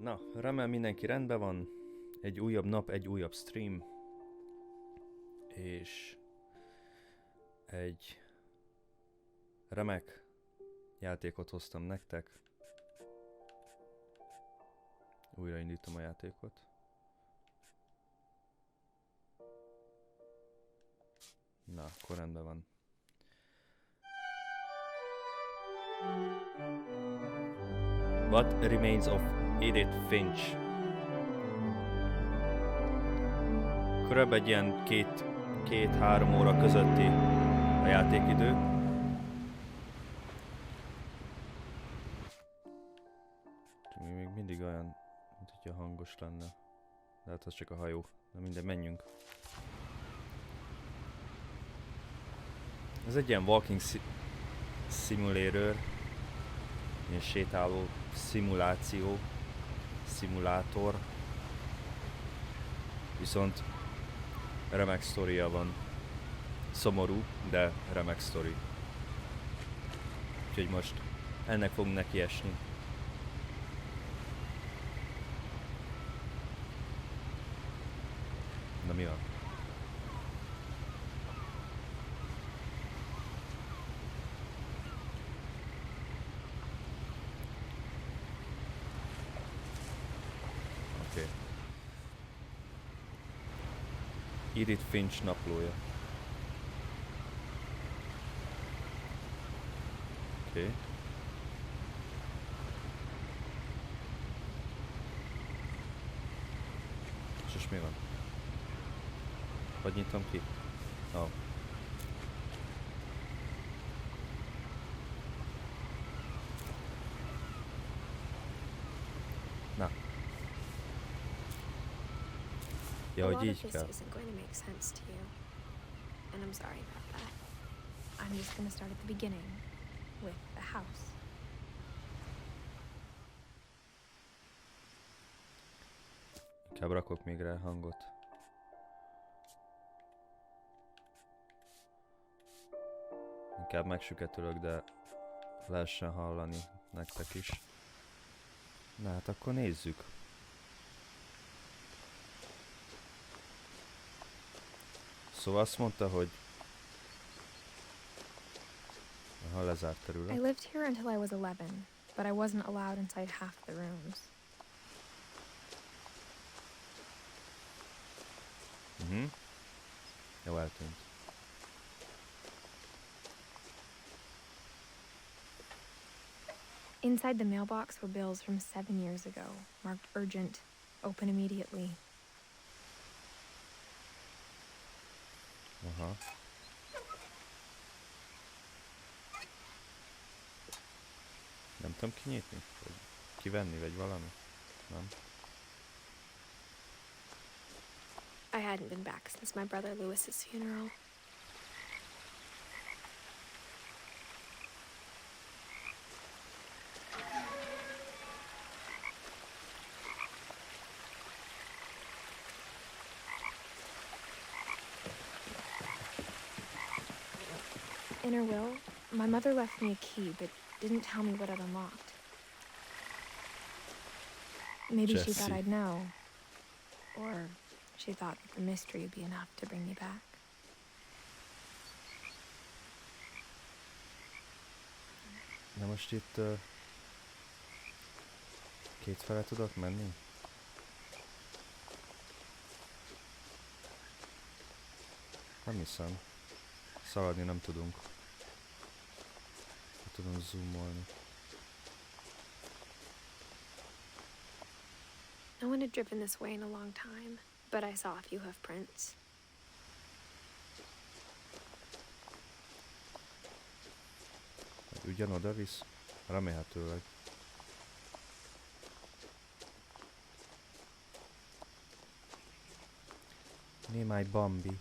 Na, remélem mindenki rendben van. Egy újabb nap, egy újabb stream. És egy remek játékot hoztam nektek. Újraindítom a játékot. Na, akkor rendben van. What Remains of Edith Finch. Körülbelül egy ilyen két-három óra közötti a játékidő. Még mindig olyan, mint hogyha hangos lenne. De hát az csak a hajó. Na mindegy, menjünk. Ez egy ilyen walking simulator. Ilyen sétáló szimulátor. Viszont remek sztoria van. Szomorú, de remek sztori. Úgyhogy most ennek fogunk neki esni. Na mi van? Oké. Edith Finch naplója. Oké. És mi van? Hogy nyitom ki? Oh. Na. Ja, hogy így kell. Isn't going to make sense to you, and I'm sorry about that. I'm just going to start at the beginning with the house. Inkább rakok még rá hangot. Inkább megsüketülök, de lehessen hallani nektek is. Na hát akkor nézzük. Szóval azt mondta, hogy aha, lezárt terület. I lived here until I was 11, but I wasn't allowed inside half the rooms. Jó, eltűnt. Inside the mailbox were bills from 7 years ago, marked urgent, open immediately. Aha. Nem tudom kinyitni? Vagy kivenni, vagy valami? Nem? I hadn't been back since my brother Lewis's funeral. In her will, my mother left me a key, but didn't tell me what it unlocked. Maybe she thought I'd know. Or she thought that the mystery would be enough to bring me back. Na most itt kétfele tudok menni? Nem hiszem. Szaladni nem tudunk. Nem tudom zoomolni. No one had driven this way in a long time, but I saw a few hoof prints. Ugyanoda visz? Remélhetőleg. Némely Bambi.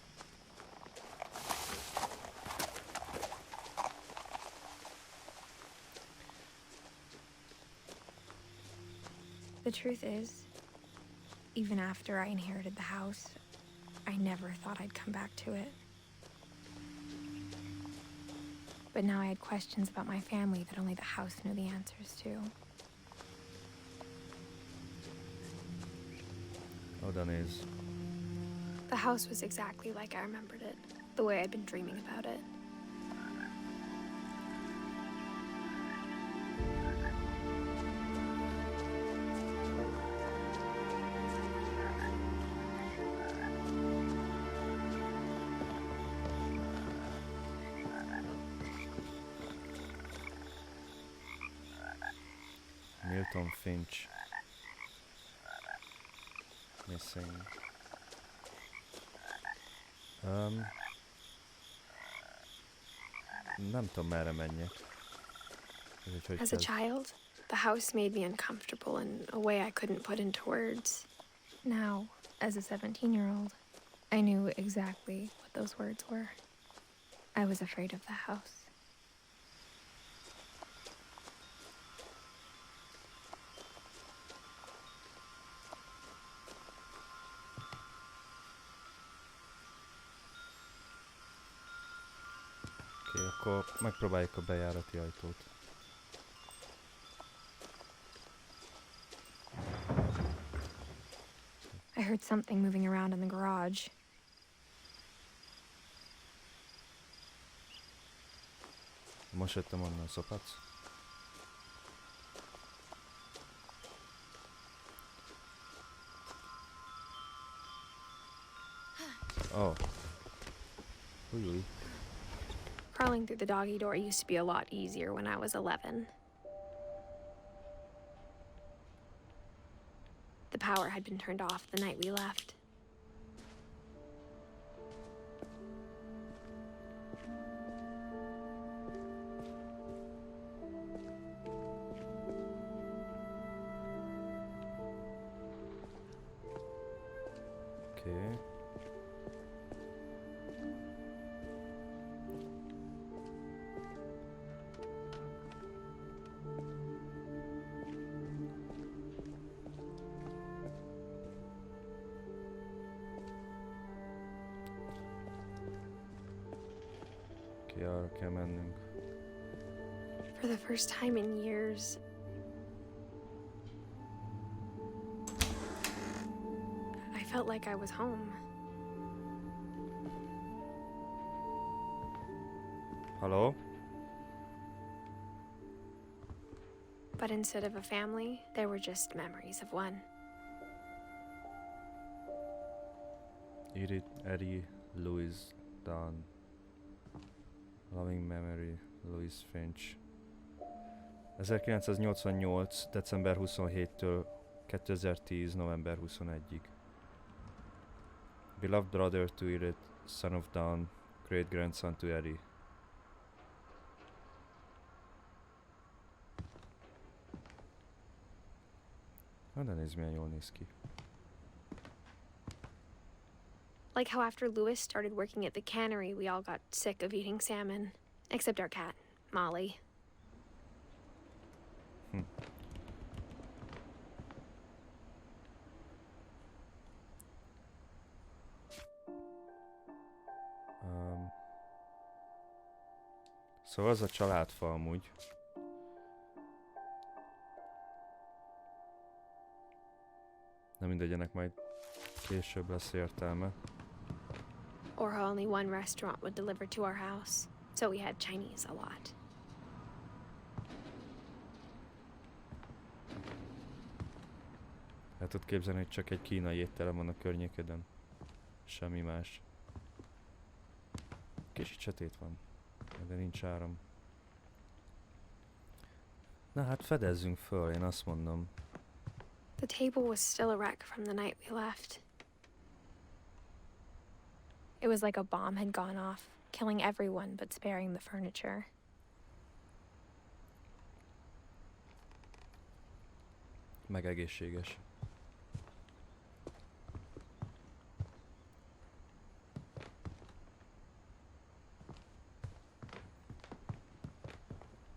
The truth is, even after I inherited the house, I never thought I'd come back to it. But now I had questions about my family that only the house knew the answers to. Oda néz. The house was exactly like I remembered it, the way I'd been dreaming about it. Edith Finch. Missing. Nem tudom, merre menjek. As a child, the house made me uncomfortable in a way I couldn't put into words. Now, as a 17-year-old, I knew exactly what those words were. I was afraid of the house. Oké, akkor megpróbáljuk a bejárati ajtót. I heard something moving around in the garage. Most jöttem onnan, szopatsz? Oh. Új. Crawling through the doggy door used to be a lot easier when I was 11. The power had been turned off the night we left. Okay. Arra kell mennünk. For the first time in years, I felt like I was home. Hello? But instead of a family, there were just memories of one. Edith, Eddie, Louis, Don. Loving Memory, Edith Finch. 1988. december 27-től 2010. november 21-ig. Beloved brother to Edith, son of Don, great grandson to Eddie. De nézd, milyen jól néz ki. Like how after Louis started working at the cannery, we all got sick of eating salmon. Except our cat, Molly. Szóval az a családfa amúgy. Nem mindegy, ennek majd később lesz értelme. Or how only one restaurant would deliver to our house, so we had Chinese a lot. El tudod képzelni, hogy csak egy kínai étterem van a környékeden? Semmi más. Kicsit sötét van, de nincs áram. Na hát fedezzünk föl, én azt mondom. The table was still a wreck from the night we left. It was like a bomb had gone off, killing everyone but sparing the furniture. Meg egészséges.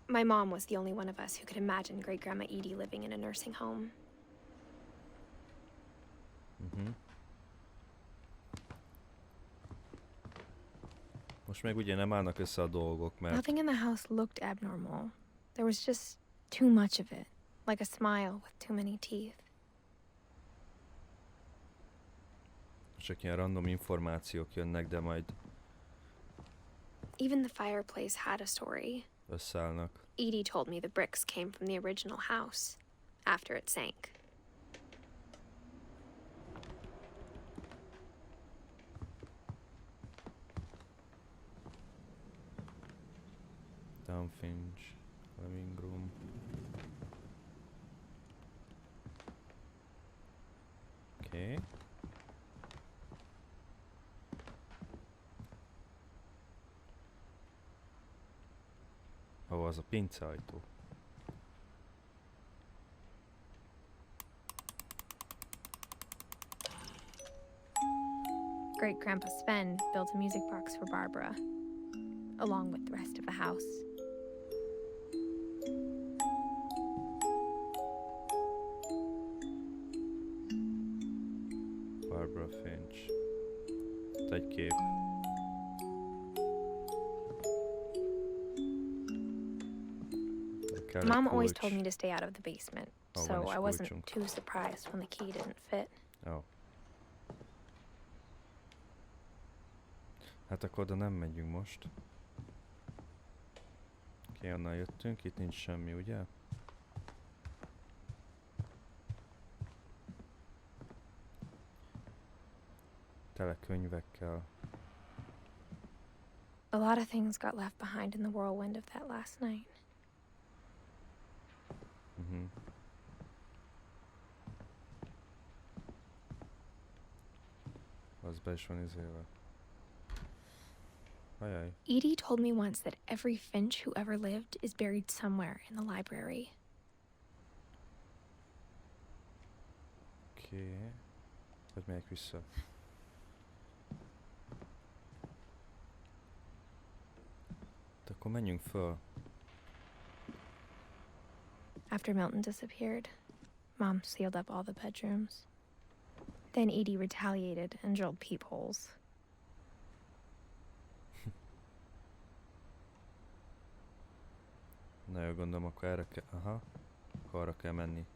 My mom was the only one of us who could imagine Great-Grandma Edie living in a nursing home. Most meg ugye nem állnak össze a dolgok, mert... Nothing in the house looked abnormal. There was just too much of it, like a smile with too many teeth. Csak ilyen random információk jönnek, de majd Even the fireplace had a story. összeállnak. Edie told me the bricks came from the original house after it sank. Edith Finch, living room. Oké. Ó, az a pinceajtó. Great-Grandpa Sven built a music box for Barbara, along with the rest of the house. Barbara Finch. Itt egy kép. Mom always told me to stay out of the basement, Oh, so I wasn't kulcsunk. too surprised when the key didn't fit. Oh. Hát akkor oda nem megyünk most. Oké, onnan jöttünk, itt nincs semmi, ugye? Tele könyvekkel. A lot of things got left behind in the whirlwind of that last night. Az be is van izélve. Ajaj. Edie told me once that every Finch who ever lived is buried somewhere in the library. Oké. Hogy megyek vissza? De akkor menjünk föl. After Milton disappeared, Mom sealed up all the bedrooms. Then Edie retaliated and drilled peepholes. Na jó, gondolom, akkor erre kell... Aha. Akkor arra kell menni.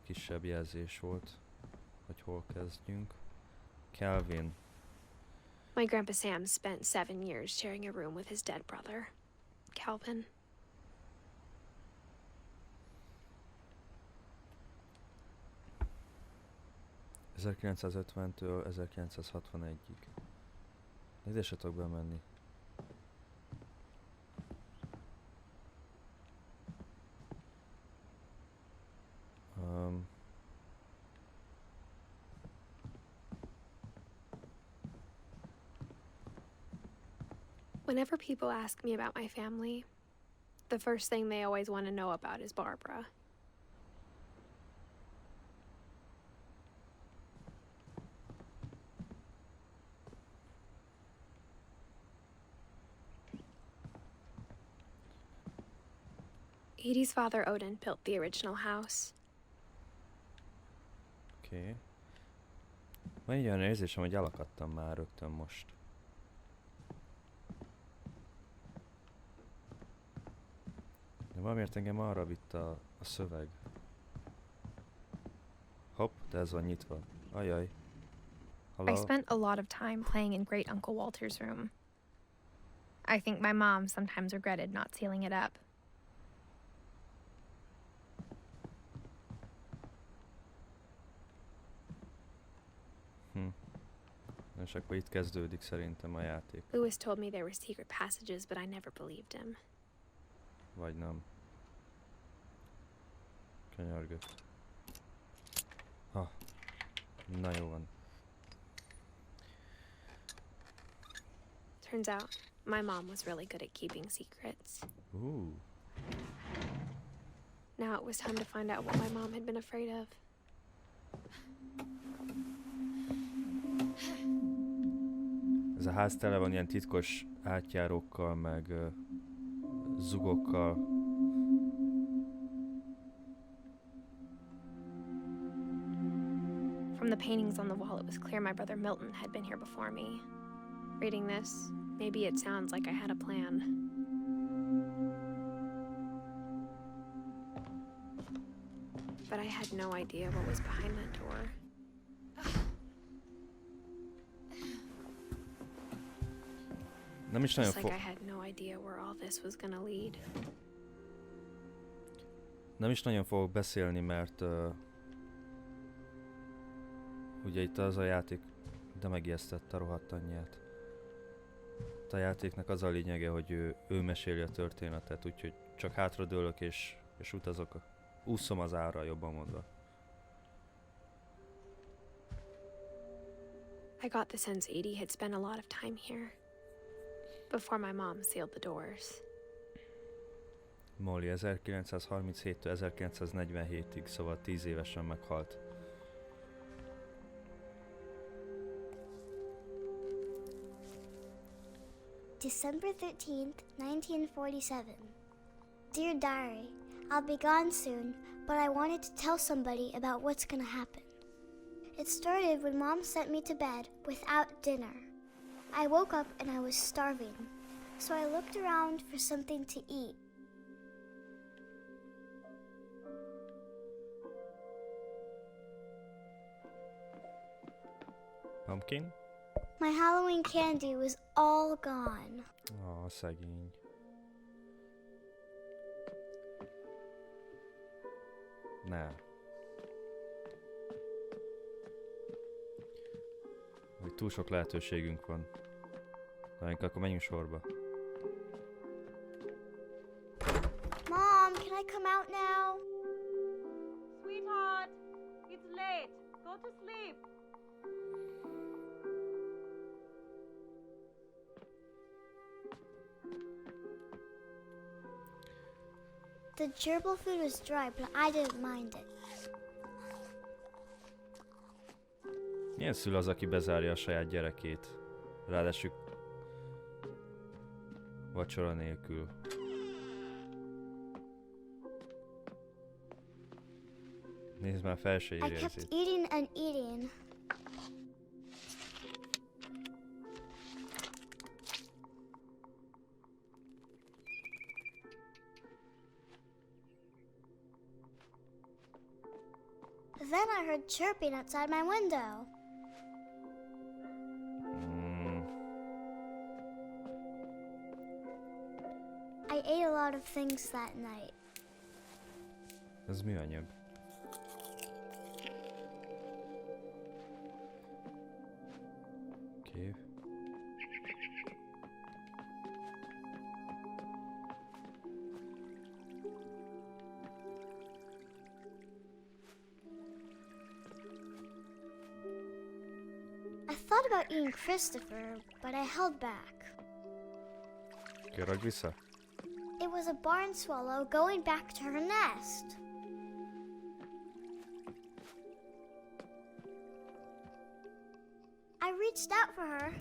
Kisebb jelzés volt, hogy hol kezdjünk. Calvin. My Grandpa Sam spent 7 years sharing a room with his dead brother, Calvin. ...1950-től 1961-ig. Ide se tudok bemenni. Whenever people ask me about my family, the first thing they always want to know about is Barbara. Edie's father, Odin, built the original house. Oké. Van egy olyan érzésem, hogy elakadtam már rögtön most. De valamiért engem arra vitt a szöveg. Hopp, de ez van nyitva. Ajaj. Hello? I spent a lot of time playing in Great Uncle Walter's room. I think my mom sometimes regretted not sealing it up. És akkor itt kezdődik szerintem a játék. Lewis told me there were secret passages, but I never believed him. Vagy nem. Könyörgött. Ha. Na jó van. Turns out, my mom was really good at keeping secrets. Now it was time to find out what my mom had been afraid of. Ez a ház tele van ilyen titkos átjárókkal, meg zugokkal. From the paintings on the wall, it was clear my brother Milton had been here before me. Reading this, maybe it sounds like I had a plan. But I had no idea what was behind that door. Nem is nagyon Just like I had no idea where all this was gonna lead. Nem is nagyon fogok beszélni, mert ugye itt az a játék, de megijesztette a rohadt anyját. A játéknak az a lényege, hogy ő meséli a történetet, úgyhogy csak hátradőlök és utazok. Úszom az ára, jobban mondva. I got the sense Edie had spent a lot of time here before my mom sealed the doors. Molly 1937-től 1947-ig, szóval 10 évesen meghalt. December 13th, 1947. Dear Diary, I'll be gone soon, but I wanted to tell somebody about what's gonna happen. It started when Mom sent me to bed without dinner. I woke up and I was starving, so I looked around for something to eat. Pumpkin? My Halloween candy was all gone. Ó, szegény. Ne. Hogy túl sok lehetőségünk van. Na, akkor menjünk sorba. Mom, can I come out now? Sweetheart, it's late. Go to sleep. The gerbil food was dry, but I didn't mind it. Milyen szülő az, aki bezárja a saját gyerekét? Ráadásul vacsora nélkül. Nézd már, fel se I írja kept ezért. eating and eating. Then I heard chirping outside my window. I ate a lot of things that night. Ez műanyag. Oké. I thought about eating Christopher, but I held back. Oké, rakd vissza. It was a barn swallow going back to her nest. I reached out for her.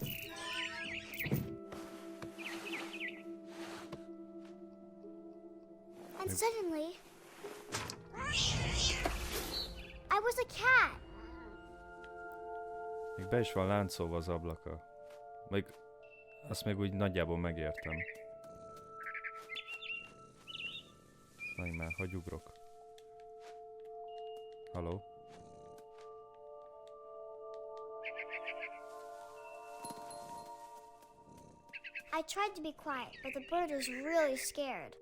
And suddenly, I was a cat. Még be is van láncolva az ablaka. Még azt még úgy nagyjából megértem. Várj már, hogy ugrok. Halló? I tried to be quiet, but the bird was really scared.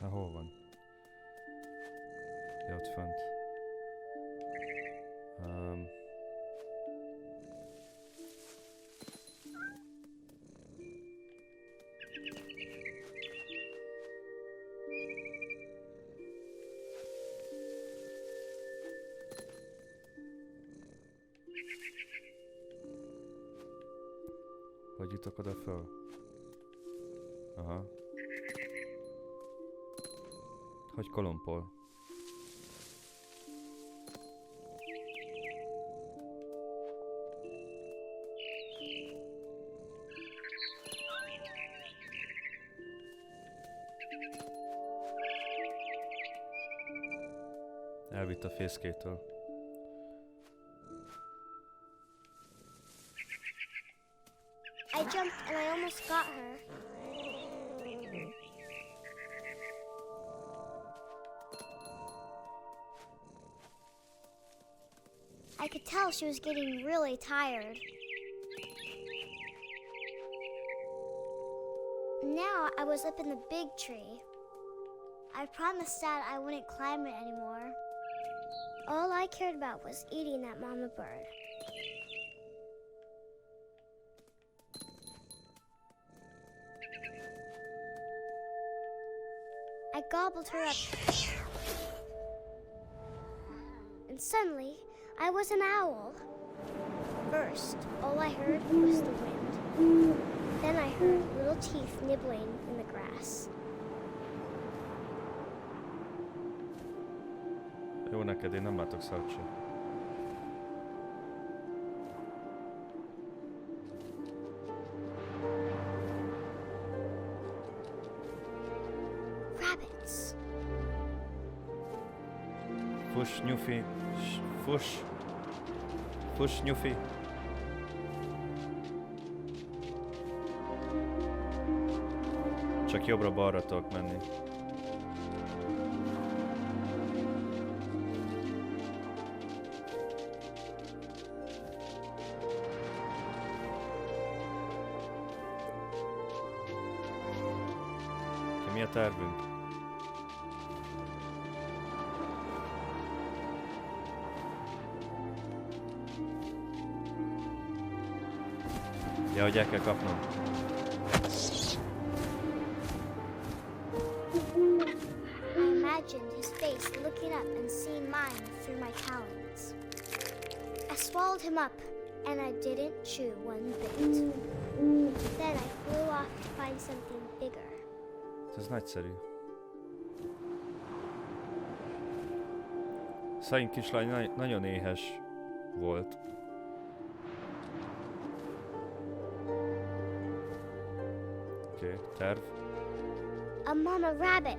Na, hol van? Ja, ott fönt. Hogy jutok oda föl? Aha. Hogy kolompol? Elvitt a fészkétől. I almost got her. I could tell she was getting really tired. Now I was up in the big tree. I promised Dad I wouldn't climb it anymore. All I cared about was eating that mama bird. I gobbled her up. And suddenly, I was an owl. First, all I heard was the wind. Then I heard little teeth nibbling in the grass. Jó neked, én nem látok szart se. Rabbits. Fuss, Nyufi. Fuss. Fuss, Nyufi. Csak jobbra-balra tudok menni. Mi a tervünk? Ja, hogy el kell kapnom. I imagined his face looking up and seeing mine through my talons. I swallowed him up, and I didn't chew one bit. Then I flew off to find something bigger. Ez nagyszerű. Szegény kislány nagyon éhes volt. Oké, terv. A mama rabbit.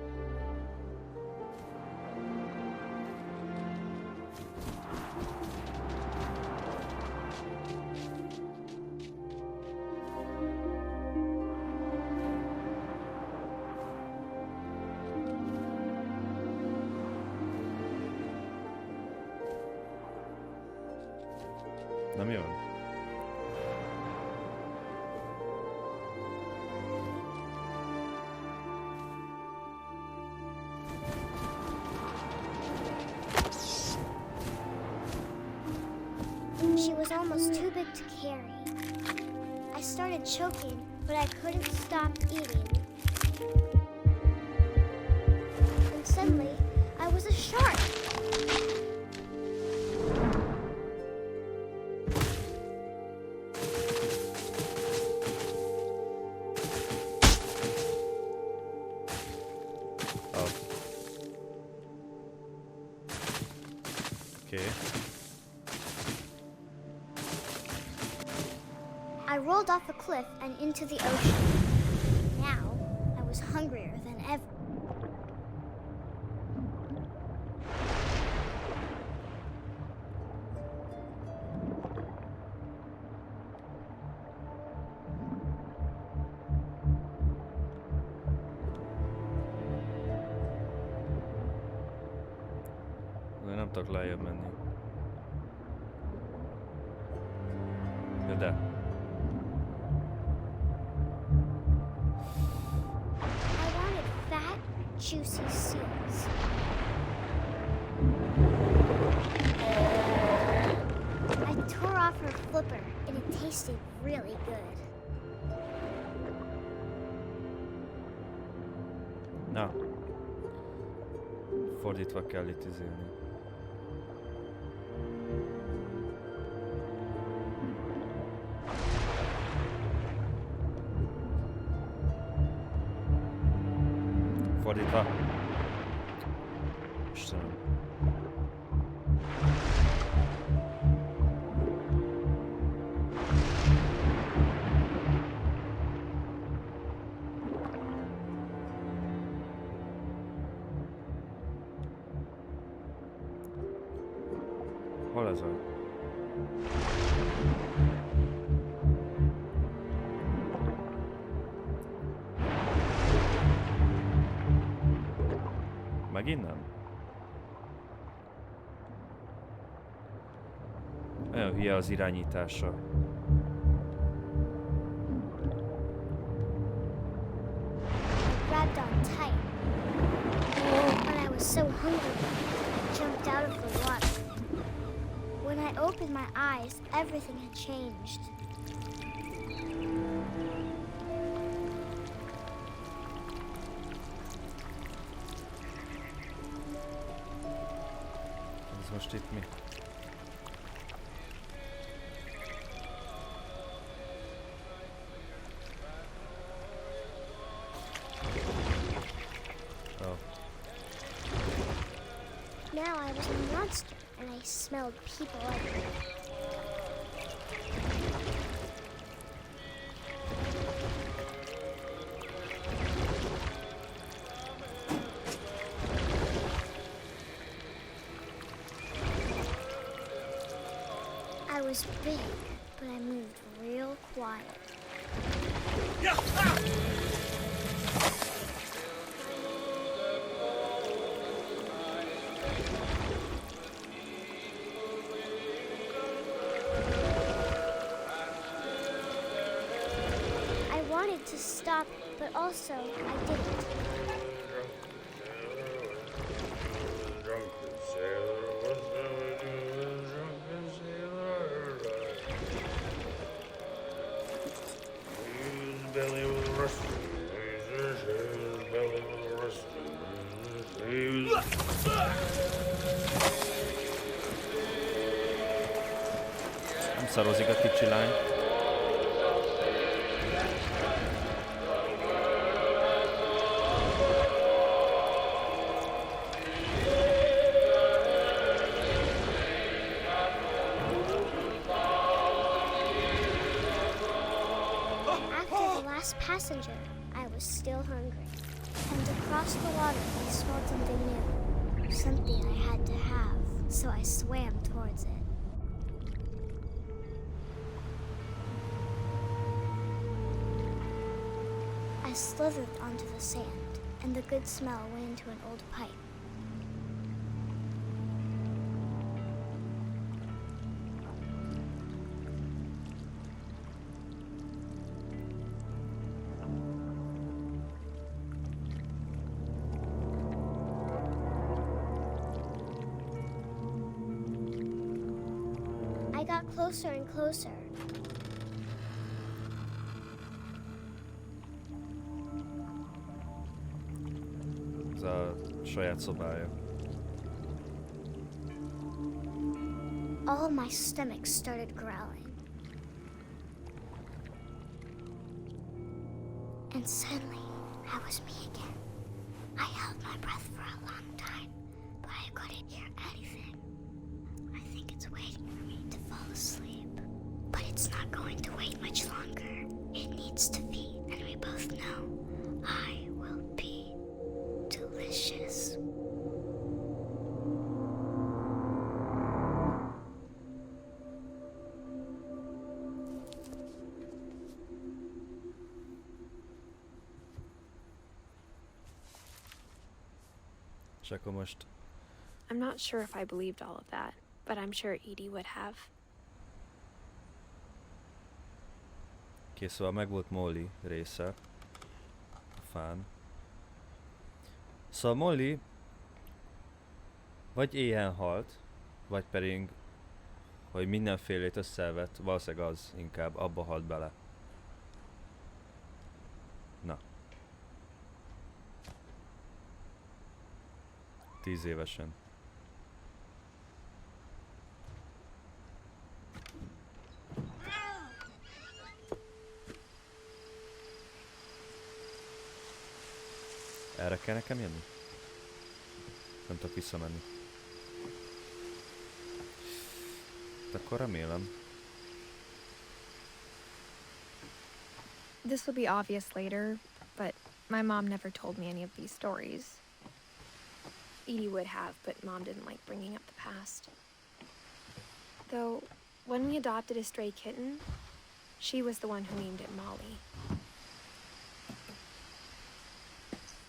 Nem jön? She was almost too big to carry. I started choking, but I couldn't stop eating. And suddenly, I was a shark. I rolled off a cliff and into the ocean. Now, I was hungrier than ever. De nem tudok lejjebb menni. Ja, de. Juicy seals. I tore off her flipper and it tasted really good. Na. Fordítva kell itt izélni. Fordítva. Istenem. Hol ez a... Megint nem? Olyan hülye az irányítása. Grabbed on tight. When I was so hungry, I jumped out of the water. When I opened my eyes, everything had changed. Ez most itt mi? Now I was a monster, and I smelled people everywhere. I was big, but I moved real quiet. I wanted to stop, but also I didn't. Nem szarozik a kicsi lány. After the last passenger, I was still hungry. And across the water, I smelled something new. Something I had to have, so I swam towards it. I slithered onto the sand, and the good smell went into an old pipe. I got closer and closer. Ez a saját szobája. All my stomach started growling. And suddenly, I was me again. I held my breath for a long time, but I couldn't hear anything. I think it's waiting for me to fall asleep. But it's not going to wait much longer. It needs to feed, and we both know I will be delicious. És akkor most I'm not sure if I believed all of that, but I'm sure Edie would have. kész, szóval meg volt Molly része a fán. Szóval Molly vagy éhen halt, vagy pedig, hogy mindenfélét összevett, valószínűleg az inkább, abba halt bele. Na. 10 évesen. Erre kell nekem jönni? Nem tudok visszamenni. Akkor remélem. This will be obvious later, but my mom never told me any of these stories. Edie would have, but Mom didn't like bringing up the past. Though, when we adopted a stray kitten, she was the one who named it Molly.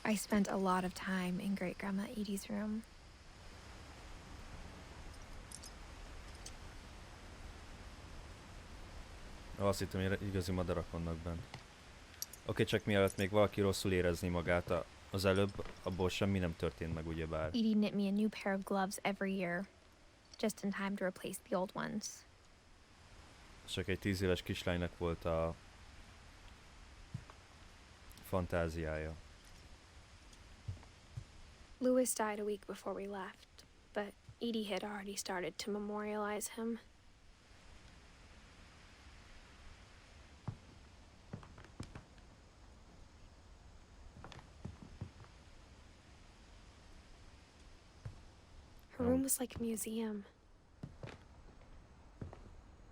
I spent a lot of time in Great-Grandma Edie's room. Azt hittem, hogy igazi madarak vannak benne. Oké, csak mielőtt még valaki rosszul érezni magát, az előbb abból semmi nem történt meg, ugyebár. Edie knit me a new pair of gloves every year, just in time to replace the old ones. Csak egy 10 éves kislánynak volt a fantáziája. Louis died a week before we left, but Edie had already started to memorialize him. Her room was like a museum.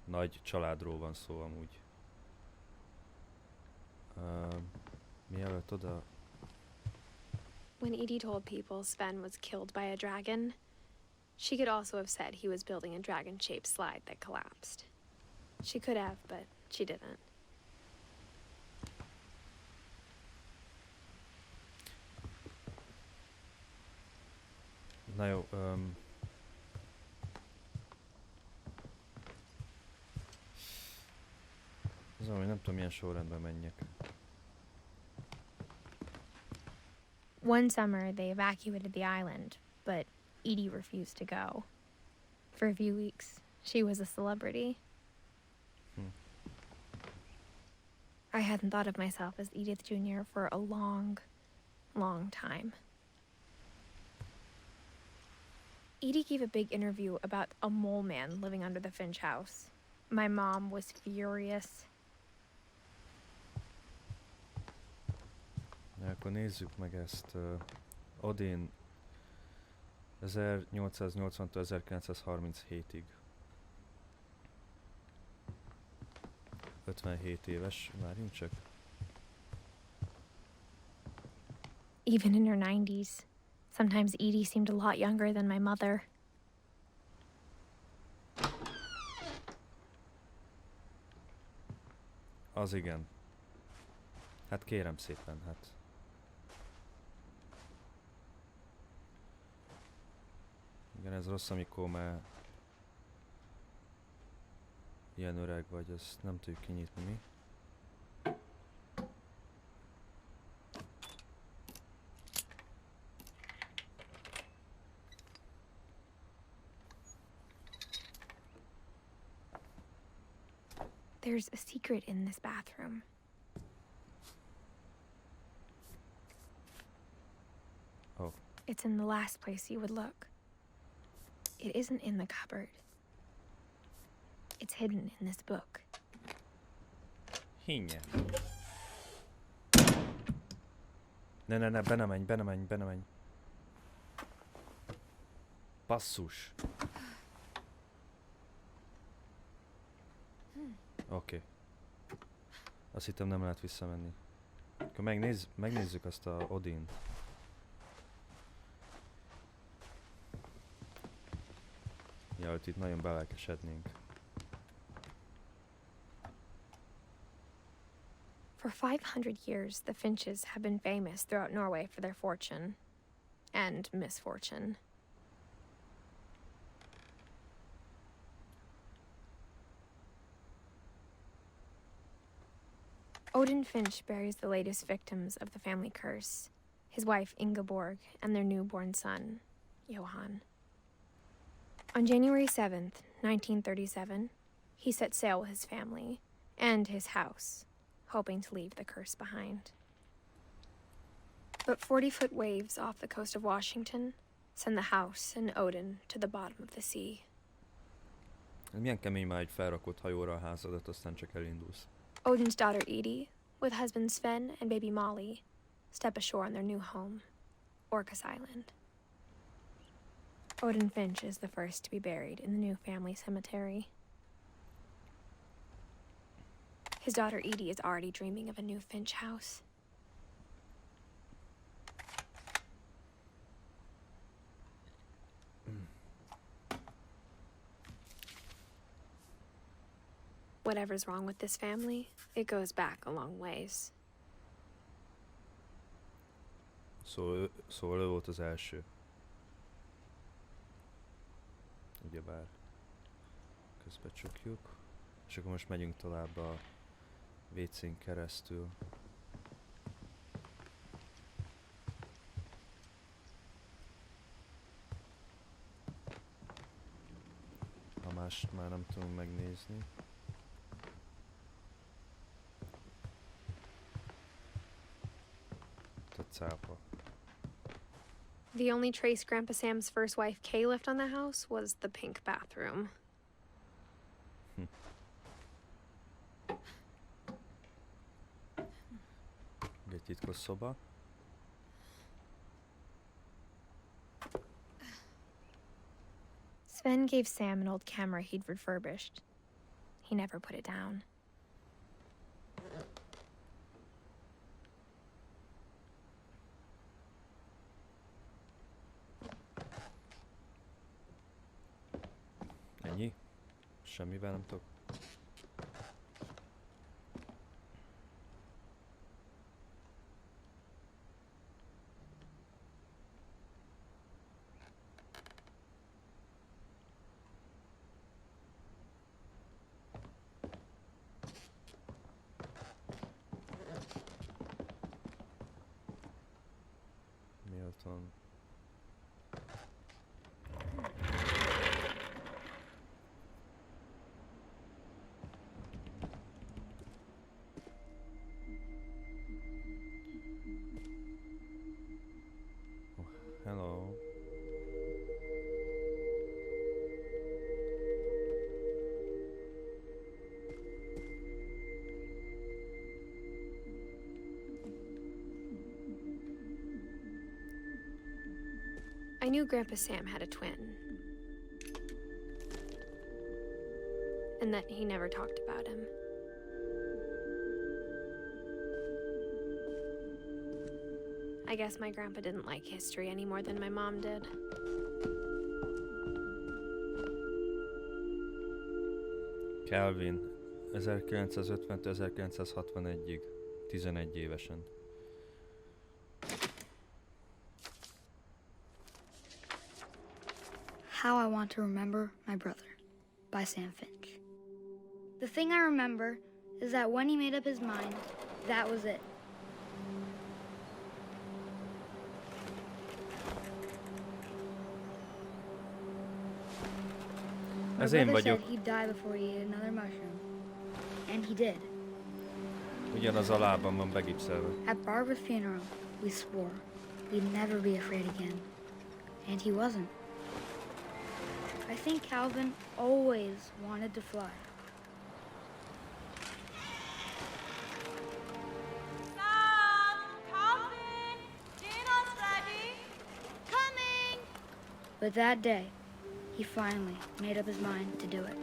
Nagy családról van szó amúgy. Mielőtt oda... When Edie told people Sven was killed by a dragon, she could also have said he was building a dragon-shaped slide that collapsed. She could have, but she didn't. Na jó, az, hogy nem tudom, milyen sorrendben menjek. One summer, they evacuated the island, but Edie refused to go. For a few weeks, she was a celebrity. I hadn't thought of myself as Edith Jr. for a long, long time. Edie gave a big interview about a mole man living under the Finch house. My mom was furious. Na, akkor nézzük meg ezt. Odin 1880-től 1937-ig. 57 éves, várjunk csak. Even in her 90s, sometimes Edie seemed a lot younger than my mother. Az igen. Hát kérem szépen, hát. Igen, ez rossz, amikor már ilyen öreg vagy, ezt nem tudjuk kinyitni mi. There's a secret in this bathroom. Oh. It's in the last place you would look. It isn't in the cupboard. It's hidden in this book. Hinnye. Ne, be ne menj. Basszus. Oké. Azt hittem, nem lehet visszamenni. Akkor megnézzük azt a Odint. Ja, hogy itt nagyon belelkesednénk. For 500 years, the Finches have been famous throughout Norway for their fortune and misfortune. Odin Finch buries the latest victims of the family curse, his wife Ingeborg and their newborn son, Johan. On January 7th, 1937, he set sail with his family and his house, hoping to leave the curse behind. But 40-foot waves off the coast of Washington send the house and Odin to the bottom of the sea. Milyen kemény már egy felrakott hajóra a házadat, aztán csak elindulsz. Odin's daughter Edie, with husband Sven and baby Molly, step ashore on their new home, Orcas Island. Odin Finch is the first to be buried in the new family cemetery. His daughter Edie is already dreaming of a new Finch house. Whatever's wrong with this family, it goes back a long ways. Szóval ő volt az első. Ugyebár. Közbe csukjuk. És akkor most megyünk tovább a WC-n keresztül. A mást már nem tudunk megnézni. A cápa. The only trace Grandpa Sam's first wife Kay left on the house was the pink bathroom. Egy titkos szoba. Sven gave Sam an old camera he'd refurbished. He never put it down. Ennyi? Semmivel nem tudok. Milton. Hello. I knew Grandpa Sam had a twin. And that he never talked about him. I guess my grandpa didn't like history any more than my mom did. Calvin, 1950-1961-ig, 11 évesen. How I Want to Remember My Brother by Sam Finch. The thing I remember is that when he made up his mind, that was it. My Ez én brother vagyok. said he'd die before he ate another mushroom. And he did. Ugyanaz a lábam van begipszelve. At Barbara's funeral, we swore we'd never be afraid again. And he wasn't. I think Calvin always wanted to fly. Sam! Calvin! Dinner's ready! Coming! But that day, he finally made up his mind to do it.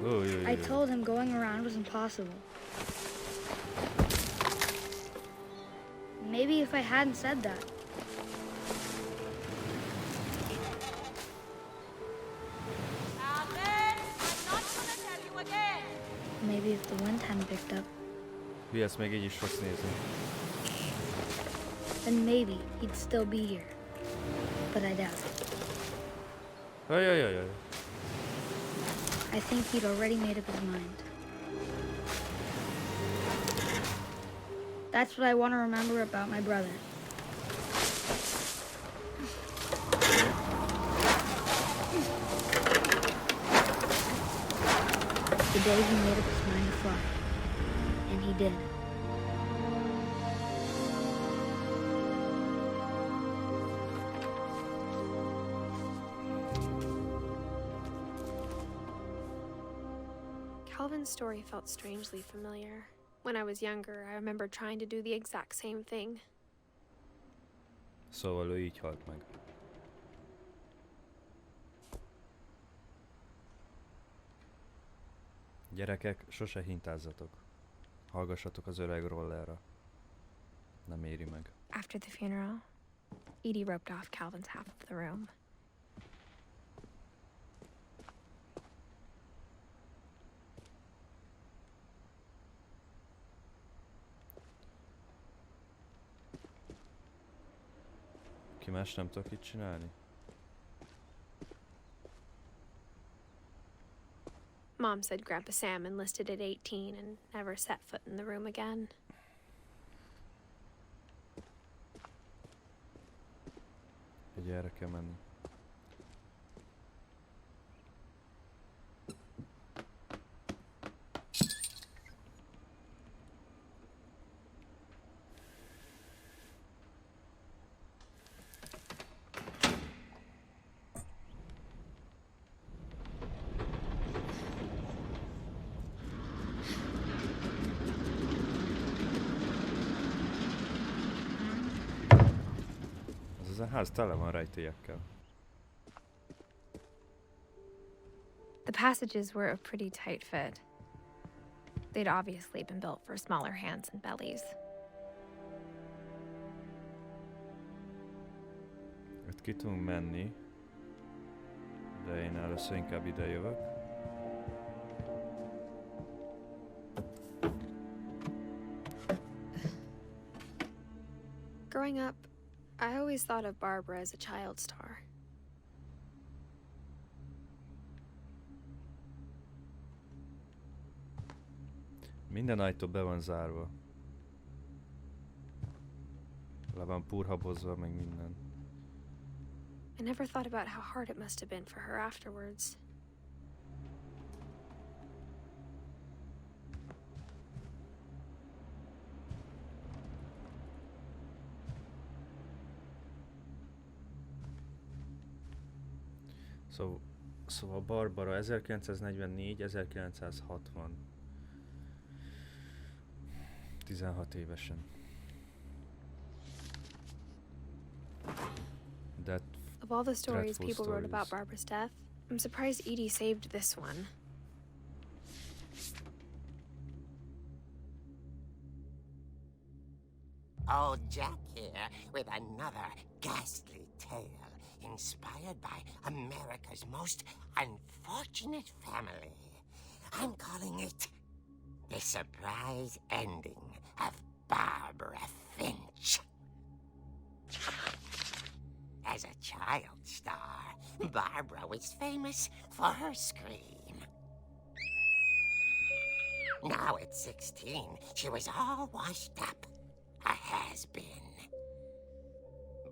Oh, yeah, I told him going around was impossible. Maybe if I hadn't said that, Calvin! I'm not gonna tell you again! maybe if the wind hadn't picked up, Hülye, ezt még így is fogsz nézni. then maybe he'd still be here. But I doubt it. Ajajajaj. I think he'd already made up his mind. That's what I want to remember about my brother. The day he made up his mind to fly. And he did. Calvin's story felt strangely familiar. When I was younger, I remember trying to do the exact same thing. Szóval ő így halt meg. Gyerekek, sose hintázzatok. Hallgassatok az öreg rollerra. Nem éri meg. After the funeral, Edie roped off Calvin's half of the room. Ki más nem tudok itt csinálni? Mom said Grandpa Sam enlisted at 18 and never set foot in the room again. Ugye erre kell menni. Ez a ház tele van rejtélyekkel. The passages were a pretty tight fit. They'd obviously been built for smaller hands and bellies. Itt ki tudunk menni, de én először inkább ide jövök. Growing up, I always thought of Barbara as a child star. Minden ajtó be van zárva. Le van purhabozva, meg minden. I never thought about how hard it must have been for her afterwards. Szóval Barbara 1944-1960. 16 évesen. That Of all the stories dreadful people wrote about stories. Barbara's death, I'm surprised Edie saved this one. Old Jack here with another ghastly tale inspired by America's most unfortunate family. I'm calling it The Surprise Ending of Barbara Finch. As a child star, Barbara was famous for her scream. Now at 16, she was all washed up. A has-been.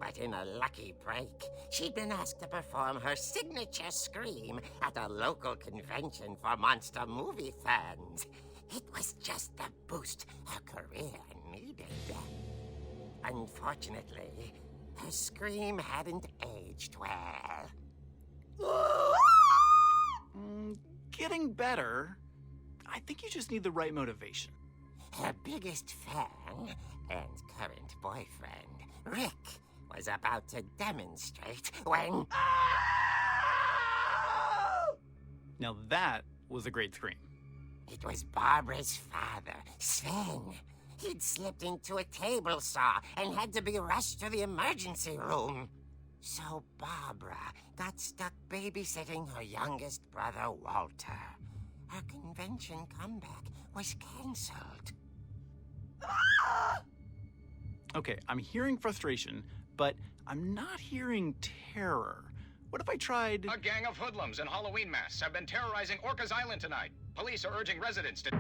But in a lucky break, she'd been asked to perform her signature scream at a local convention for monster movie fans. It was just the boost her career needed. Unfortunately, her scream hadn't aged well. Getting better. I think you just need the right motivation. Her biggest fan and current boyfriend, Rick, was about to demonstrate when... Now that was a great scream. It was Barbara's father, Sven. He'd slipped into a table saw and had to be rushed to the emergency room. So Barbara got stuck babysitting her youngest brother, Walter. Her convention comeback was cancelled. Okay, I'm hearing frustration, but I'm not hearing terror. What if I tried... A gang of hoodlums in Halloween masks have been terrorizing Orcas Island tonight. Police are urging residents to...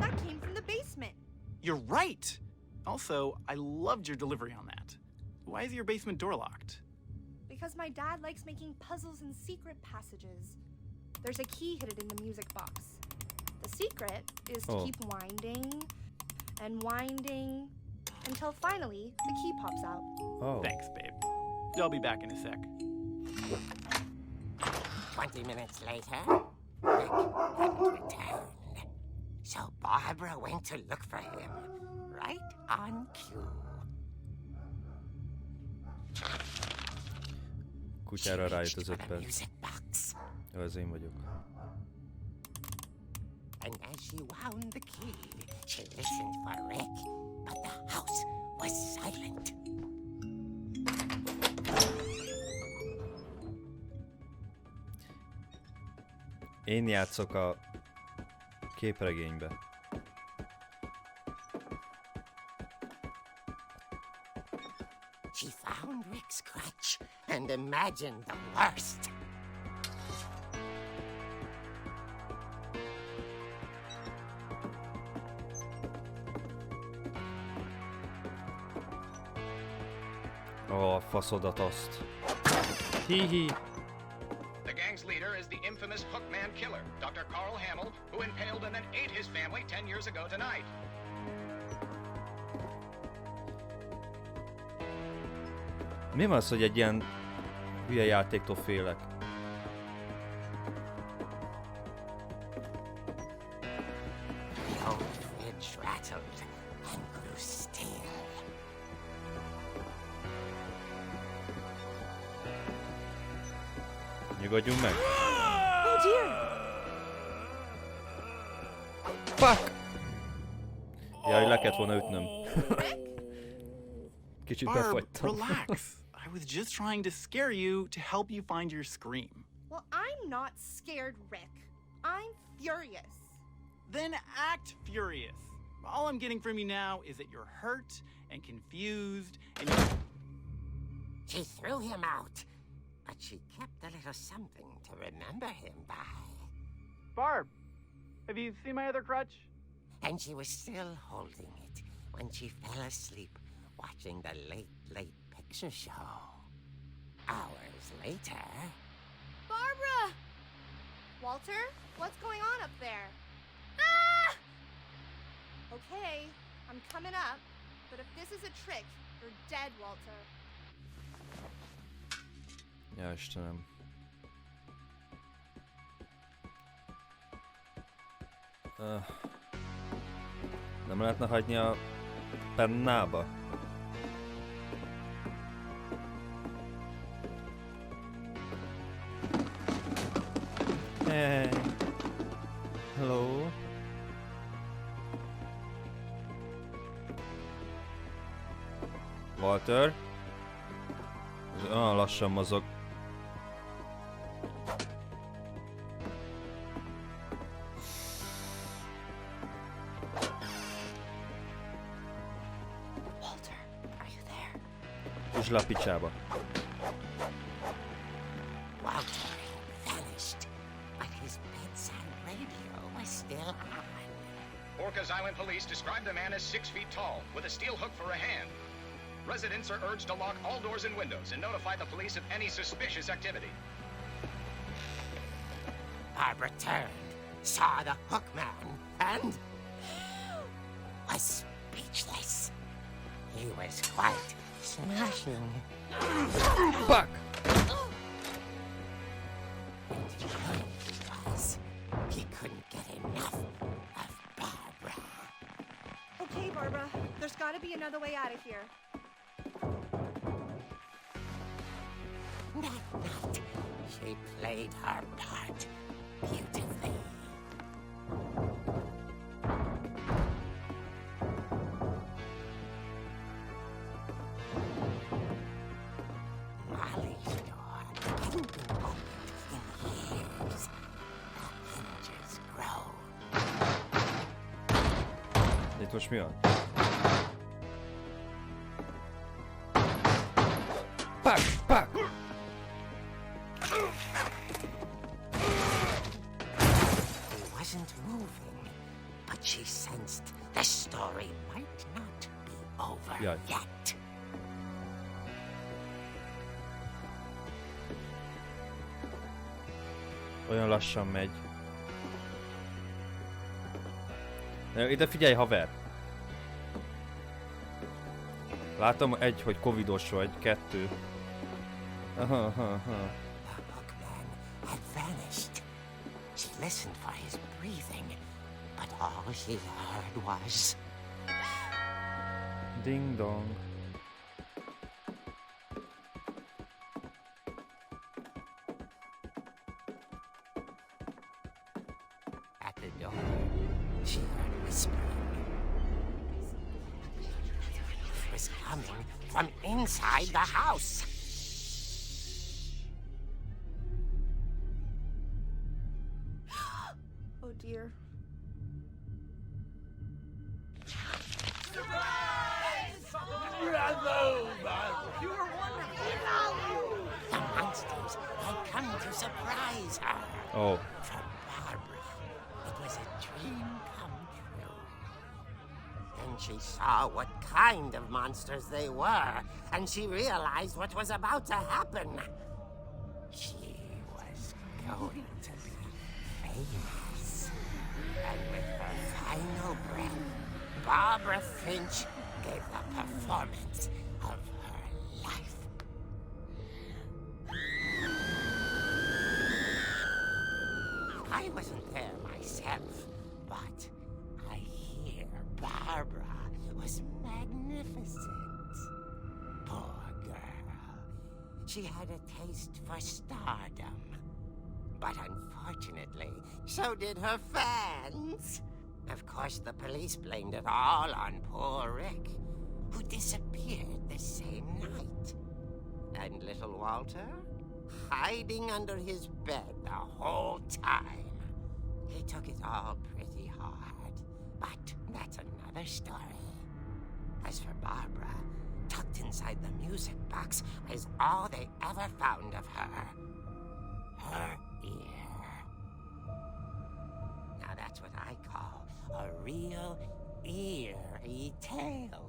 That came from the basement. You're right! Also, I loved your delivery on that. Why is your basement door locked? Because my dad likes making puzzles and secret passages. There's a key hidden in the music box. The secret is to keep winding and winding until finally the key pops out. Oh. Thanks, babe. I'll be back in a sec. 20 minutes later, Rick hadn't returned. So Barbara went to look for him, right on cue. Kutyára rájött az 5 the perc. music box. Jó, ez én vagyok. And as she wound the key, she listened for Rick, but the house was silent. Én játszok a képregénybe. She found Rick's crutch and imagined the worst. Ó, faszodat azt. Hihi. The gang's leader is the infamous Hookman killer, Dr. Carl Hamill, who impaled and then ate his family 10 years ago tonight. Mi van az, hogy egy ilyen hülye játéktól félek? The old fridge rattled and grew still. Nyugodjunk meg. Oh dear! Fuck! Jaj, le kellett volna ütnöm. Kicsit Barb, befagytam. relax. I was just trying to scare you to help you find your scream. Well, I'm not scared, Rick. I'm furious. Then act furious. All I'm getting from you now is that you're hurt and confused and She threw him out, but she kept a little something to remember him by. Barb, have you seen my other crutch? And she was still holding it when she fell asleep watching the late picture show. Hours later... Barbara! Walter, what's going on up there? Ah! Okay, I'm coming up, but if this is a trick, you're dead, Walter. Ja, Istenem. Nem lehetne hagyni a pennába? Hey. Hello. Walter. Ez olyan lassan mozog. Walter, are you there? És le a picsába. Walter vanished, but his bedside radio was still on. Orcas Island police describe the man as 6 feet tall, with a steel hook for a hand. Residents are urged to lock all doors and windows and notify the police of any suspicious activity. Barbara turned, saw the hook man, and was speechless. He was quite smashing. Fuck! He couldn't get enough of Barbara. Okay, Barbara, there's gotta be another way out of here. That night, she played her part beautifully. Molly's door hadn't been opened in years. The hinges groaned. Itt most mi van? Fuck! Fuck! He wasn't moving, but she sensed the story might not be over Yeah. yet. Olyan lassan megy. Ide figyelj, haver! Látom, egy, hogy covidos vagy, 2. Aha. The hookman had vanished. She listened for his breathing, but all she heard was... Ding dong. At the door, she heard whispering. It was coming from inside the house. Oh dear. Bravo, Barbara! You were one surprise her. Oh. For Barbara, it was a dream come true. Then she saw what kind of monsters they were, and she realized what was about to happen. She was going to be famous. And with her final breath, Barbara Finch gave the performance of her life. I wasn't there myself, but I hear Barbara was magnificent. Poor girl. She had a taste for stardom. But unfortunately, so did her fans. Of course, the police blamed it all on poor Rick, who disappeared the same night. And little Walter? Hiding under his bed the whole time. He took it all pretty hard, but that's another story. As for Barbara, tucked inside the music box is all they ever found of her. Her ear. Now that's what I call a real eerie tale.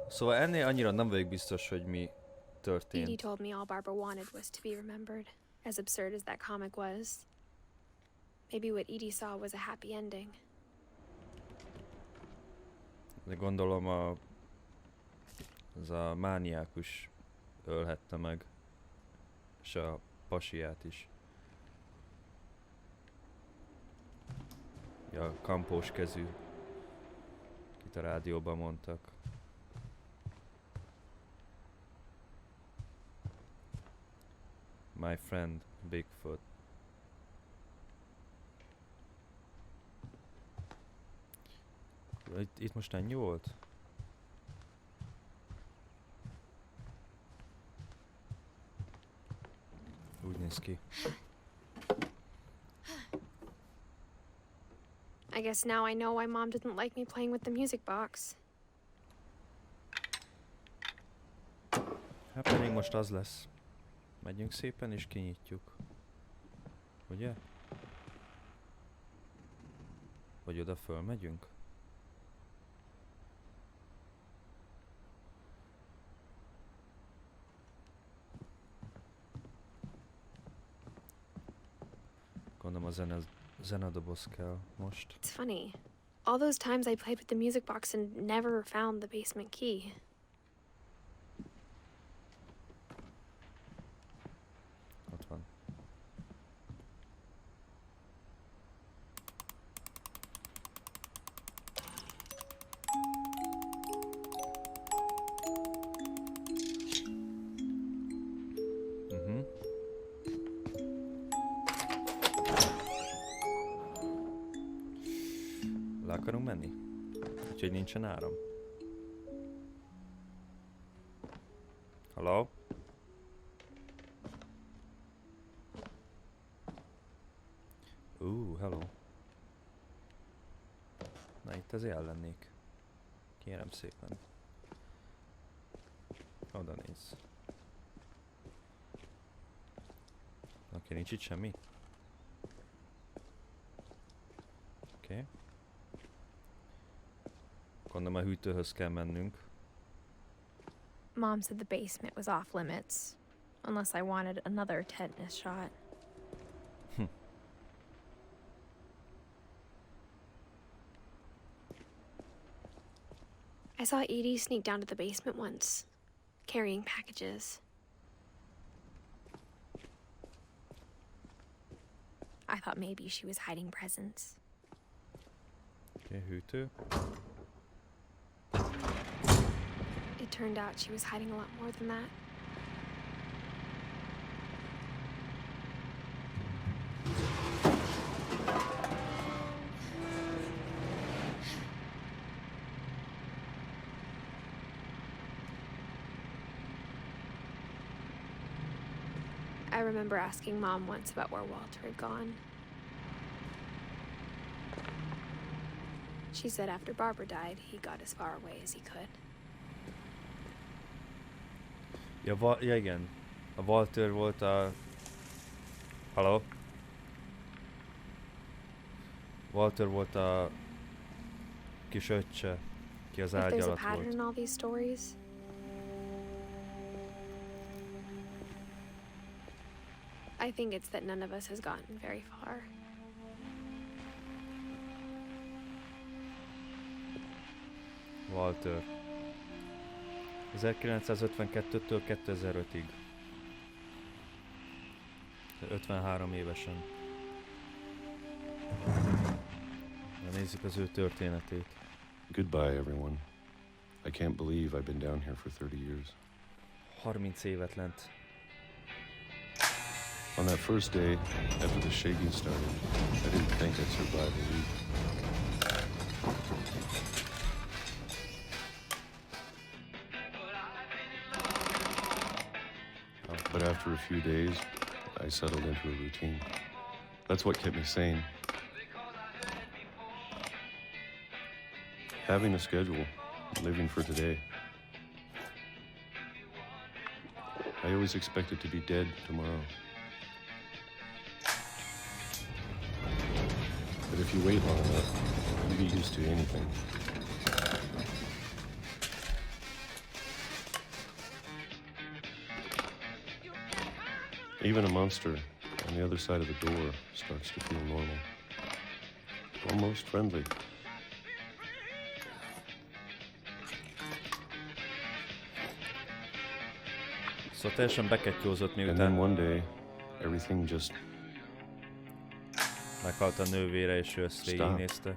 Szóval ennél annyira nem vagyok biztos, hogy mi történt. Edie told me all Barbara wanted was to be remembered, as absurd as that comic was. Maybe what Edie saw was a happy ending. De gondolom az a mániákus ölhette meg, és a pasiát is. Ja, a kampós kezű, itt a rádióban mondtak. My friend Bigfoot. Itt most ennyi volt? Úgy néz ki. I guess now I know why Mom didn't like me playing with the music box. Hát pedig most az lesz. Megyünk szépen és kinyitjuk. Ugye? Vagy oda fölmegyünk? Gondolom a zenedoboz kell most. It's funny. All those times I played with the music box and never found the basement key. Ott van. Le akarunk menni? Úgyhogy nincsen áram. Hello? Hello. Na itt azért el lennék. Kérem szépen. Oda nézz. Oké, nincs itt semmi? Oké. Gondolom a hűtőhöz kell mennünk. Mom said the basement was off limits, unless I wanted another tetanus shot. I saw Edie sneak down to the basement once, carrying packages. I thought maybe she was hiding presents. Oké, hűtő. It turned out she was hiding a lot more than that. I remember asking Mom once about where Walter had gone. She said after Barbara died, he got as far away as he could. Ja, igen. A Walter volt a... Hello? Walter volt a kis öccse, ki az If ágy there's a alatt pattern volt. in all these stories, I think it's that none of us has gotten very far. Walter. 1952-től 2005-ig. 53 évesen. Na, nézzük az ő történetét. Goodbye, everyone. I can't believe I've been down here for 30 years. 30 évet lent. On that first day, after the shaking started, I didn't think I'd survive a week. But after a few days, I settled into a routine. That's what kept me sane. Having a schedule, living for today. I always expected to be dead tomorrow. But if you wait long enough, you get used to anything. Even a monster on the other side of the door starts to feel normal. Almost friendly. Szóval teljesen bekettyózott, And then miután one day, everything just meghalt a nővére, és ő ezt végignézte.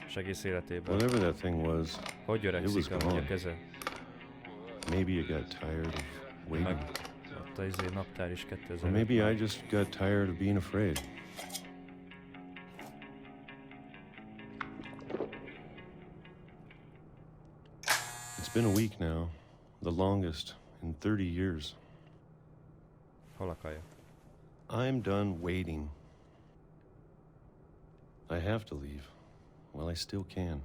És egész életében. whatever that thing was, Hogy it was öregszik amúgy a gone. keze? Maybe it got tired of waiting. Meg ott a naptár is Or 2000. maybe I just got tired of being afraid. It's been a week now, the longest in 30 years. Hol a kaja? I'm done waiting. I have to leave while I still can.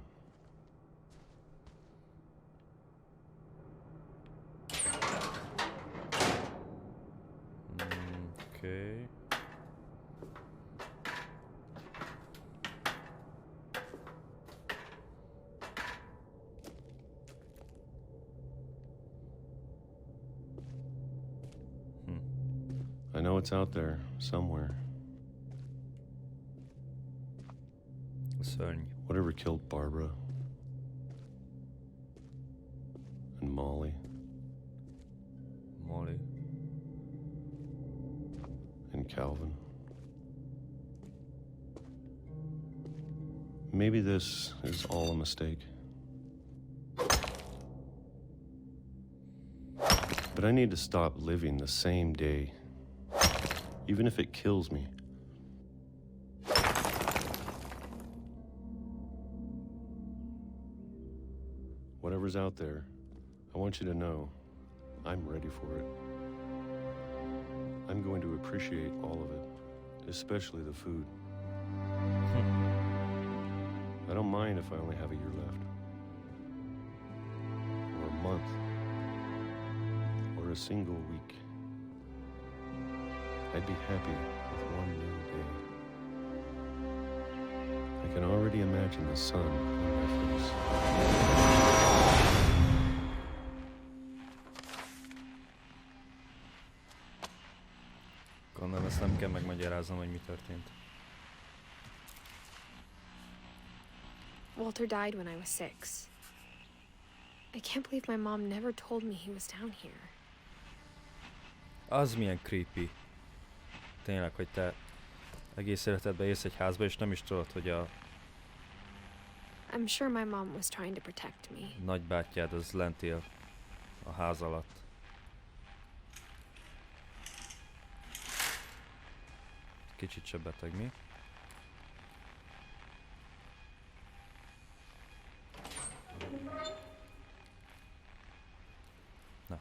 Okay. I know it's out there somewhere. Szörny. Whatever killed Barbara and Molly Molly. and Calvin. Maybe this is all a mistake. But I need to stop living the same day, even if it kills me. Whatever's out there, I want you to know I'm ready for it. I'm going to appreciate all of it, especially the food. I don't mind if I only have a year left, or a month, or a single week. I'd be happy with one new day. I can already imagine the sun on my face. Gondolom, ezt nem kell megmagyaráznom, hogy mi történt. Walter died when I was 6. I can't believe my mom never told me he was down here. Az milyen creepy. Tényleg, hogy te egész életedben élsz egy házba, és nem is tudod, hogy a I'm sure my mom was trying to protect me. nagybátyád az lent él a ház alatt. Kicsit se beteg, mi? Na.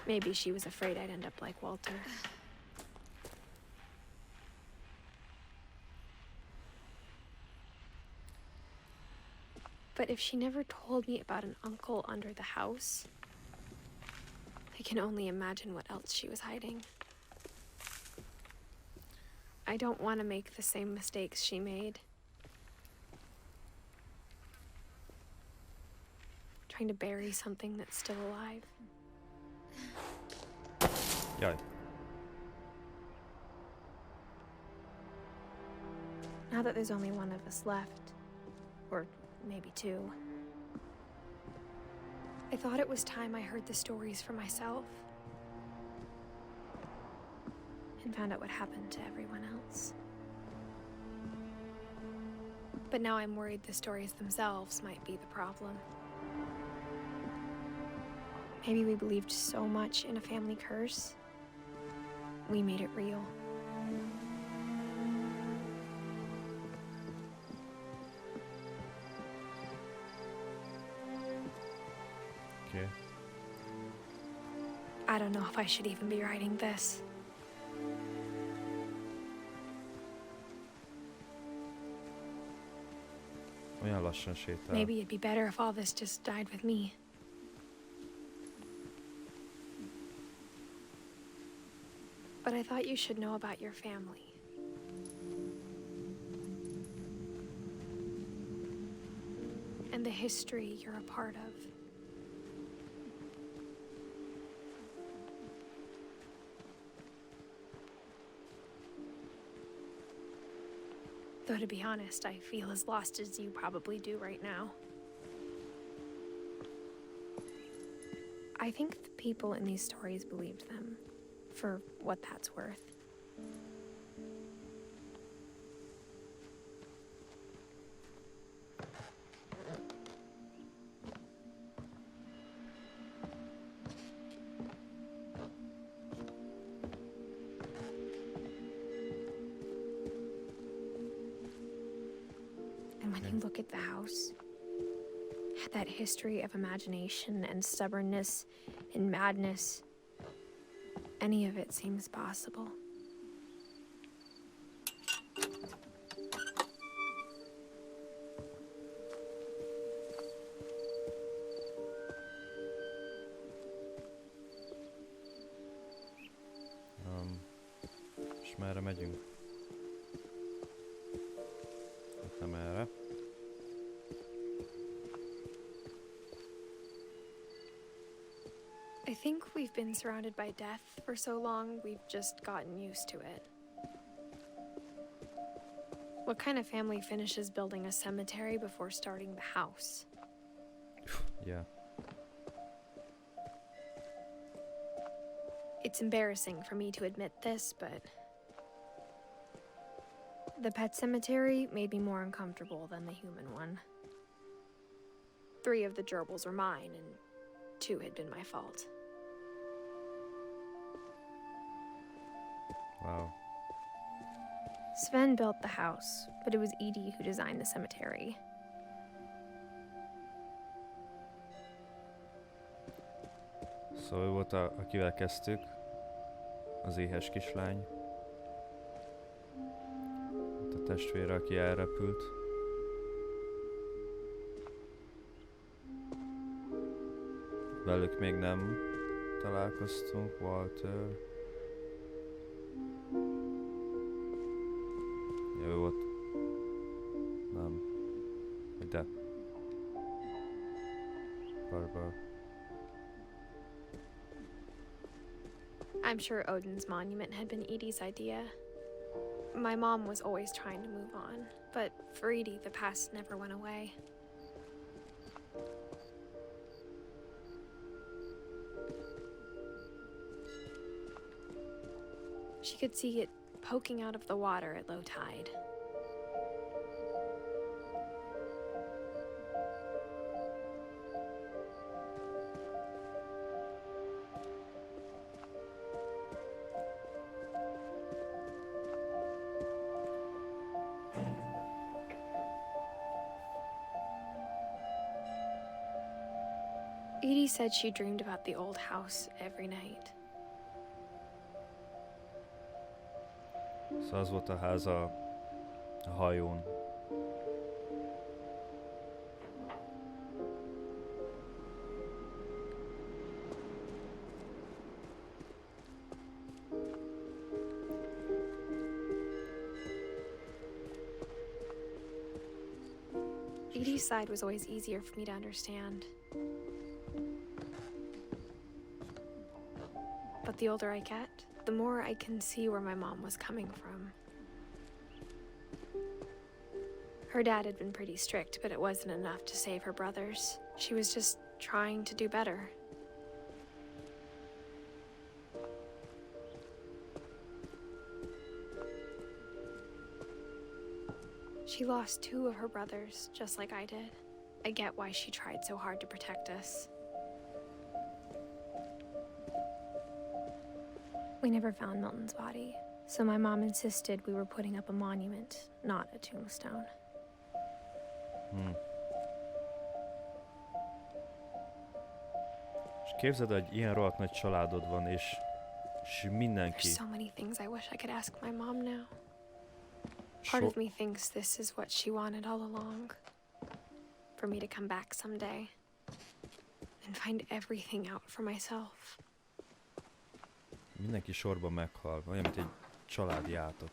Maybe she was afraid I'd end up like Walter. But if she never told me about an uncle under the house, I can only imagine what else she was hiding. I don't want to make the same mistakes she made. Trying to bury something that's still alive. Jaj. Now that there's only one of us left, or maybe two, I thought it was time I heard the stories for myself and found out what happened to everyone else. But now I'm worried the stories themselves might be the problem. Maybe we believed so much in a family curse, we made it real. Okay. I don't know if I should even be writing this. Olyan lassan sétál. Maybe it'd be better if all this just died with me. But I thought you should know about your family. And the history you're a part of. Though to be honest, I feel as lost as you probably do right now. I think the people in these stories believed them, for what that's worth. And when you look at the house, that history of imagination and stubbornness and madness, any of it seems possible. És merre megyünk? Hát nem erre. I think we've been surrounded by death for so long, we've just gotten used to it. What kind of family finishes building a cemetery before starting the house? Yeah. It's embarrassing for me to admit this, but the pet cemetery made me more uncomfortable than the human one. 3 of the gerbils were mine, and 2 had been my fault. Wow. Sven built the house, but it was Edie who designed the cemetery. Szóval ő volt, akivel kezdtük, az éhes kislány. A testvére, aki elrepült. Velük még nem találkoztunk, Walter. Ja, ő volt. Nem. De. Barbara. I'm sure Odin's monument had been Edie's idea. My mom was always trying to move on, but for Edie, the past never went away. She could see it poking out of the water at low tide. Edie said she dreamed about the old house every night. Szóval az volt a ház a hajón. Edie's side was always easier for me to understand. But the older I get, the more I can see where my mom was coming from. Her dad had been pretty strict, but it wasn't enough to save her brothers. She was just trying to do better. She lost 2 of her brothers, just like I did. I get why she tried so hard to protect us. We never found Milton's body, so my mom insisted we were putting up a monument, not a tombstone. És képzeld, hogy ilyen rohadt nagy családod van, és mindenki... There's so many things I wish I could ask my mom now. Part of me thinks this is what she wanted all along. For me to come back someday and find everything out for myself. Mindenki sorban meghal, olyan, mint egy családi játok.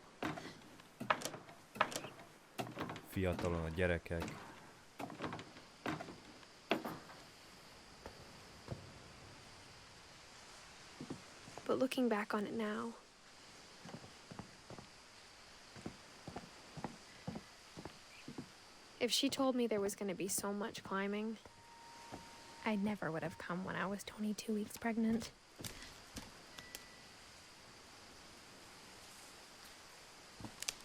Fiatalon a gyerekek. But looking back on it now, if she told me there was going to be so much climbing, I never would have come when I was 22 weeks pregnant.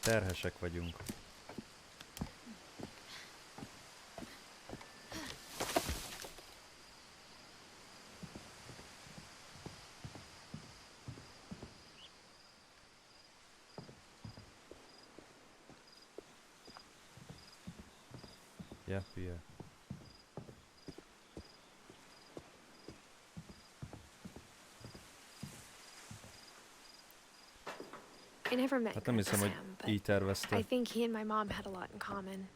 Terhesek vagyunk. Ja, hülye. I never met Hát nem hiszem, hogy Sam, but így tervezte. I think he and my mom had a lot in common.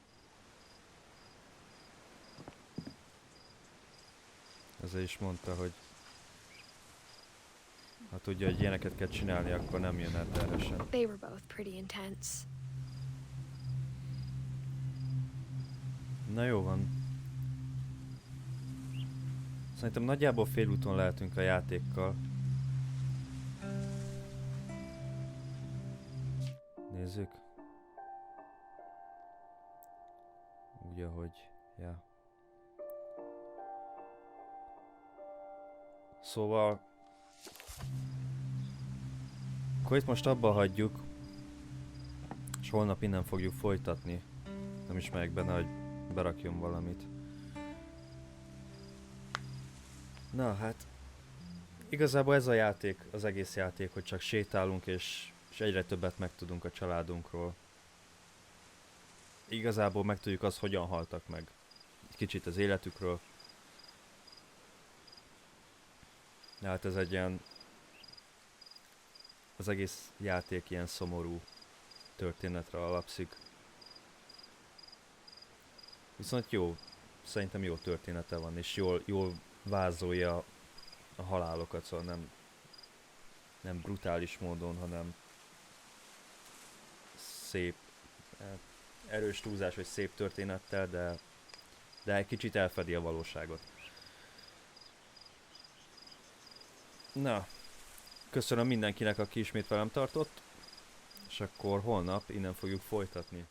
Ezért is mondta, hogy ha tudja, hogy ilyeneket kell csinálni, akkor nem jön el terhesen. They were both pretty intense. Na jó van. Szerintem nagyjából félúton lehetünk a játékkal. Nézzük. Úgy, ahogy... Ja. Szóval... Akkor itt most abba hagyjuk. És holnap innen fogjuk folytatni. Nem is megyek benne, hogy berakjon valamit. Na hát... Igazából ez a játék, az egész játék, hogy csak sétálunk és egyre többet megtudunk a családunkról. Igazából megtudjuk azt, hogyan haltak meg. Egy kicsit az életükről. Hát ez egy ilyen... Az egész játék ilyen szomorú történetre alapszik. Viszont jó, szerintem jó története van, és jól vázolja a halálokat, szóval nem brutális módon, hanem szép, erős túlzás, vagy szép történettel, de egy kicsit elfedi a valóságot. Na, köszönöm mindenkinek, aki ismét velem tartott, és akkor holnap innen fogjuk folytatni.